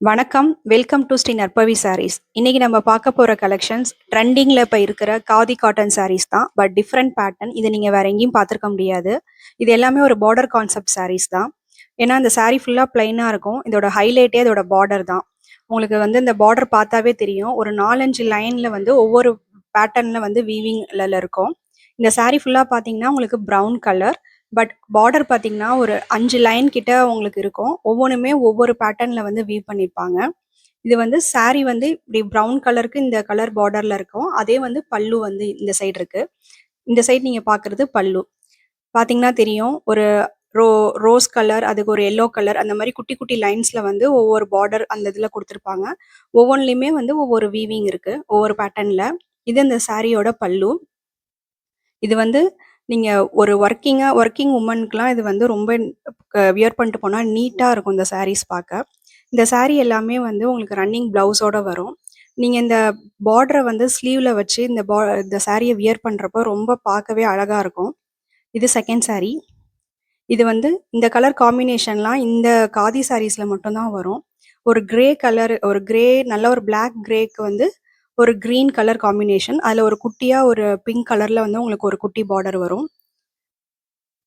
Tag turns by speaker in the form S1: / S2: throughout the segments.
S1: வணக்கம். Welcome to Sri நற்பவி சாரீஸ். இன்னைக்கு நம்ம பார்க்க போற கலெக்ஷன்ஸ் ட்ரெண்டிங்ல இப்ப இருக்கிற காதி காட்டன் சாரீஸ் தான். But different pattern. இத நீங்க வேற எங்கேயும் பார்த்திருக்க முடியாது. இது எல்லாமே ஒரு பார்டர் கான்செப்ட் சாரீஸ் தான். ஏன்னா இந்த சாரீ ஃபுல்லா பிளைனா இருக்கும். இதோட ஹைலைட்டே இதோட பார்டர் தான். உங்களுக்கு வந்து இந்த பார்டர் பார்த்தாவே தெரியும். ஒரு 4, 5 லைன்ல வந்து ஒவ்வொரு பேட்டர்ன்ல வந்து வீவிங்ல இருக்கும். இந்த சாரீ ஃபுல்லா பார்த்தீங்கன்னா உங்களுக்கு ப்ரவுன் கலர். பட் பார்டர் பார்த்தீங்கன்னா, ஒரு 5 லைன் கிட்ட உங்களுக்கு இருக்கும். ஒவ்வொன்னுமே ஒவ்வொரு பேட்டர்ன்ல வந்து வீவ் பண்ணியிருப்பாங்க. இது வந்து சாரி வந்து இப்படி ப்ரவுன் கலருக்கு இந்த கலர் பார்டர்ல இருக்கும். அதே வந்து பல்லு வந்து இந்த சைடு இருக்கு. இந்த சைடு நீங்க பார்க்குறது பல்லு. பார்த்தீங்கன்னா தெரியும். ஒரு ரோ ரோஸ் கலர், அதுக்கு ஒரு எல்லோ கலர் அந்த மாரி குட்டி குட்டி லைன்ஸ்ல வந்து ஒவ்வொரு பார்டர் அந்த இதில குடுத்துருப்பாங்க. ஒவ்வொன்லயுமே வந்து ஒவ்வொரு வீவிங் இருக்கு. ஒவ்வொரு பேட்டர்ன்ல. இது இந்த சாரியோட பல்லு. இது வந்து நீங்க ஒரு ஒர்க்கிங் வுமன்க்குலாம் இது வந்து ரொம்ப வியர் பண்ணிட்டு போனா நீட்டா இருக்கும் இந்த சாரீஸ் பார்க்க. இந்த சாரீ எல்லாமே வந்து உங்களுக்கு ரன்னிங் ப்ளவுஸோட வரும். நீங்க இந்த பார்டர வந்து ஸ்லீவ்ல வச்சு இந்த சாரிய வியர் பண்றப்போ ரொம்ப பார்க்கவே அழகா இருக்கும். இது செகண்ட் சாரீ. இது வந்து இந்த கலர் காம்பினேஷன்லாம் இந்த காதி சாரீஸ்ல மட்டும் தான் வரும். ஒரு கிரே கலர் ஒரு கிரே நல்ல ஒரு பிளாக் கிரேக்கு வந்து ஒரு கிரீன் கலர் காம்பினேஷன். அதுல ஒரு குட்டியா ஒரு பிங்க் கலர்ல வந்து உங்களுக்கு ஒரு குட்டி பார்டர் வரும்.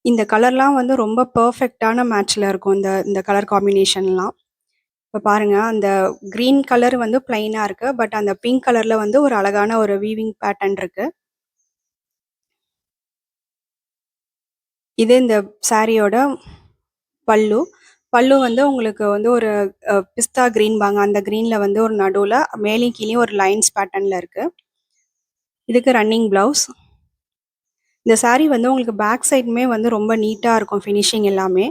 S1: இந்த கலர்லாம் வந்து ரொம்ப பெர்ஃபெக்ட்டான மேட்ச்ல இருக்கும். இந்த இந்த கலர் காம்பினேஷன்லாம். இப்ப பாருங்க, அந்த கிரீன் கலர் வந்து பிளைனா இருக்கு. பட் அந்த பிங்க் கலர்ல வந்து ஒரு அழகான ஒரு வீவிங் பேட்டர்ன் இருக்கு. இது இந்த சாரியோட பல்லு. பல்லு வந்து உங்களுக்கு வந்து ஒரு பிஸ்தா கிரீன்பாங்க. அந்த கிரீன்ல வந்து ஒரு நடுவுல மேலேயும் கீழயும் ஒரு லைன்ஸ் பேட்டர்ன்ல இருக்கு. இதுக்கு ரன்னிங் ப்ளவுஸ். இந்த சாரி வந்து உங்களுக்கு பேக் சைடுமே வந்து ரொம்ப நீட்டா இருக்கும் ஃபினிஷிங் எல்லாமே.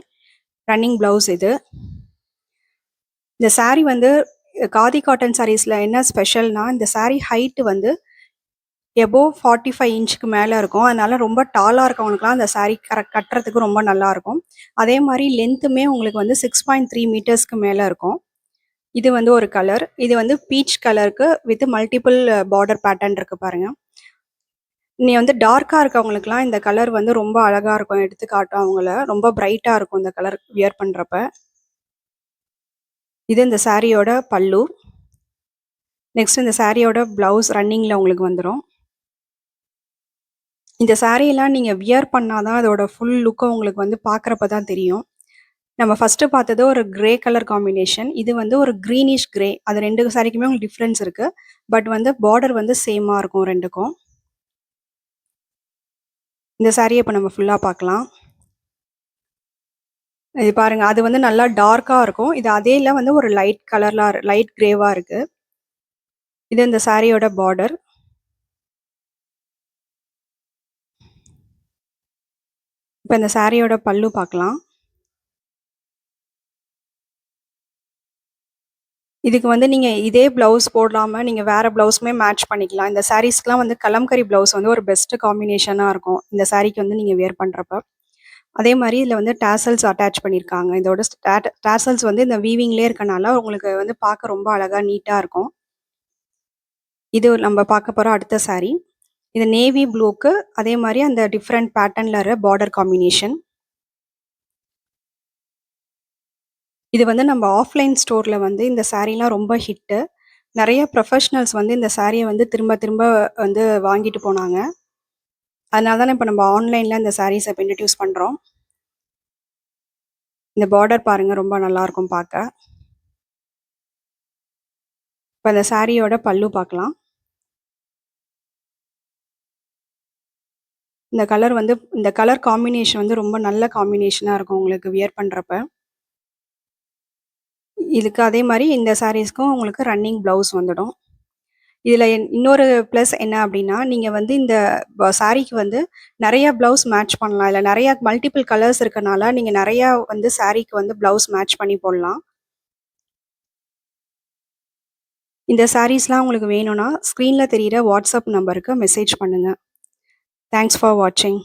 S1: ரன்னிங் ப்ளவுஸ் இது. இந்த சாரி வந்து காதி காட்டன் சாரீஸ்ல என்ன ஸ்பெஷல்னா, இந்த சாரி ஹைட் வந்து எபோவ் 45 இன்ச்சுக்கு மேல இருக்கும். அதனால ரொம்ப டாலா இருக்கவங்களுக்குலாம் அந்த சாரி கட்டுறதுக்கு ரொம்ப நல்லாருக்கும். அதே மாரி லென்த்துமே உங்களுக்கு வந்து 6.3 மீட்டர்ஸ்க்கு மேல இருக்கும். இது வந்து ஒரு கலர். இது வந்து பீச் கலருக்கு வித் மல்டிபிள் பார்டர் பேட்டர்ன் இருக்கு பாருங்க. நீ வந்து டார்க்கா இருக்கவங்களுக்குலாம் இந்த கலர் வந்து ரொம்ப அழகா இருக்கும். எடுத்து காட்டும் அவங்கள. ரொம்ப பிரைட்டா இருக்கும் இந்த கலர் வியர் பண்றப்ப. இது இந்த சாரியோட பல்லு. நெக்ஸ்ட் இந்த சாரியோட ப்ளவுஸ் ரன்னிங்ல உங்களுக்கு வந்துரும். இந்த சாரியெல்லாம் நீங்க வியர் பண்ணா தான் அதோட ஃபுல் லுக்கும் உங்களுக்கு வந்து பார்க்குறப்ப தான் தெரியும். நம்ம ஃபர்ஸ்ட்டு பார்த்தது ஒரு கிரே கலர் காம்பினேஷன். இது வந்து ஒரு கிரீனிஷ் கிரே. அது 2 சாரிக்குமே உங்களுக்கு டிஃப்ரென்ஸ் இருக்கு. பட் வந்து பார்டர் வந்து சேமா இருக்கும் 2க்கும். இந்த சாரிய இப்ப நம்ம ஃபுல்லா பார்க்கலாம். இது பாருங்க. அது வந்து நல்லா டார்க்கா இருக்கும். இது அதேல வந்து ஒரு லைட் கிரேவா இருக்கு. இது இந்த சாரியோட பார்டர். இப்ப இந்த சாரியோட பல்லு பார்க்கலாம். இதுக்கு வந்து நீங்க இதே ப்ளவுஸ் போடாம, நீங்க வேற ப்ளவுஸுமே மேட்ச் பண்ணிக்கலாம். இந்த சாரீஸ்க்குலாம் வந்து கலம்கரி ப்ளவுஸ் வந்து ஒரு பெஸ்ட் காம்பினேஷனா இருக்கும். இந்த சாரிக்கு வந்து நீங்க வியர் பண்றப்ப. அதே மாரி இதுல வந்து டாசல்ஸ் அட்டாச் பண்ணியிருக்காங்க. இதோட டாசல்ஸ் வந்து இந்த வீவிங்லயே இருக்கனால உங்களுக்கு வந்து பார்க்க ரொம்ப அழகா நீட்டா இருக்கும். இது நம்ம பார்க்க போற அடுத்த சாரி. இது நேவி ப்ளூக்கு அதே மாரி அந்த டிஃபரண்ட் பேட்டர்ன்ல பார்டர் காம்பினேஷன். இது வந்து நம்ம ஆஃப்லைன் ஸ்டோர்ல வந்து இந்த சாரீலாம் ரொம்ப ஹிட்டு. நெறைய ப்ரொஃபஷனல்ஸ் வந்து இந்த சாரிய வந்து திரும்ப திரும்ப வந்து வாங்கிட்டு போனாங்க. அதனால தான் இப்ப நம்ம ஆன்லைன்ல இந்த சாரீஸ இப்ப இன்ட்ரோடியூஸ் பண்றோம். இந்த பார்டர் பாருங்க ரொம்ப நல்லாருக்கும் பார்க்க. இப்ப இந்த சாரியோட பல்லு பார்க்கலாம். இந்த கலர் காம்பினேஷன் வந்து ரொம்ப நல்ல காம்பினேஷனா இருக்கும் உங்களுக்கு வியர் பண்றப்ப. இதுக்கு அதே மாரி இந்த சாரீஸ்க்கும் உங்களுக்கு ரன்னிங் ப்ளவுஸ் வந்துடும். இதுல இன்னொரு ப்ளஸ் என்ன அப்டின்னா, நீங்க வந்து இந்த சாரீக்கு வந்து நெறைய ப்ளவுஸ் மேட்ச் பண்ணலாம். இல்ல நெறைய மல்டிபிள் கலர்ஸ் இருக்கனால, நீங்க நெறையா வந்து சாரீக்கு வந்து ப்ளவுஸ் மேட்ச் பண்ணி போடலாம். இந்த சாரீஸ்லாம் உங்களுக்கு வேணும்னா, ஸ்க்ரீன்ல தெரியிற வாட்ஸ்அப் நம்பருக்கு மெசேஜ் பண்ணுங்க. தேங்க்ஸ் ஃபார் வாட்சிங்.